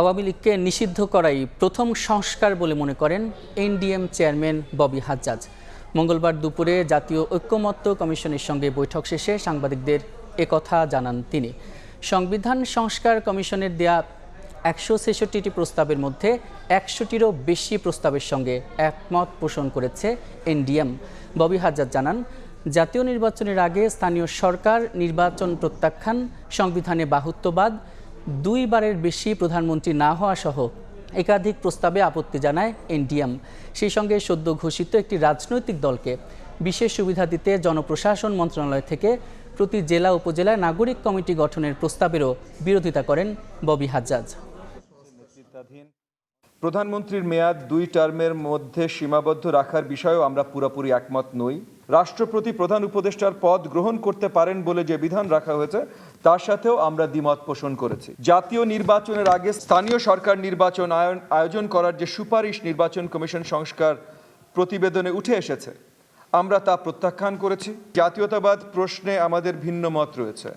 আওয়ামী লীগকে নিষিদ্ধ করাই প্রথম সংস্কার বলে মনে করেন এনডিএম চেয়ারম্যান ববি হাজ্জাজ। মঙ্গলবার দুপুরে জাতীয় ঐকমত্য কমিশনের সঙ্গে বৈঠক শেষে সাংবাদিকদের একথা জানান তিনি। সংবিধান সংস্কার কমিশনের দেয়া ১৬৬টি প্রস্তাবের মধ্যে ১০০টিরও বেশি প্রস্তাবের সঙ্গে একমত পোষণ করেছে এনডিএম। ববি হাজ্জাজ জানান, জাতীয় নির্বাচনের আগে স্থানীয় সরকার নির্বাচন প্রত্যাখ্যান, সংবিধানে বাহুত্ববাদ, ২ বারের বেশি প্রধানমন্ত্রী না হওয়া সহ একাধিক প্রস্তাবে আপত্তি জানায় এনডিএম। সেই সঙ্গে সদ্য ঘোষিত একটি রাজনৈতিক দলকে বিশেষ সুবিধা দিতে জনপ্রশাসন মন্ত্রণালয় থেকে প্রতি জেলা উপজেলায় নাগরিক কমিটি গঠনের প্রস্তাবেরও বিরোধিতা করেন ববি হাজ্জাজ। প্রধানমন্ত্রীর মেয়াদ ২ টার্মের মধ্যে সীমাবদ্ধ রাখার বিষয়েও আমরা পুরোপুরি একমত নই। রাষ্ট্রপতি প্রধান উপদেষ্টার পদ গ্রহণ করতে পারেন বলে যে বিধান রাখা হয়েছে তার সাথেও আমরা দ্বিমত পোষণ করেছি। জাতীয় নির্বাচনের আগে স্থানীয় সরকার নির্বাচন আয়োজন করার যে সুপারিশ নির্বাচন কমিশন সংস্কার প্রতিবেদনে উঠে এসেছে, আমরা তা প্রত্যাখ্যান করেছি। জাতীয়তাবাদ প্রশ্নে আমাদের ভিন্ন মত রয়েছে।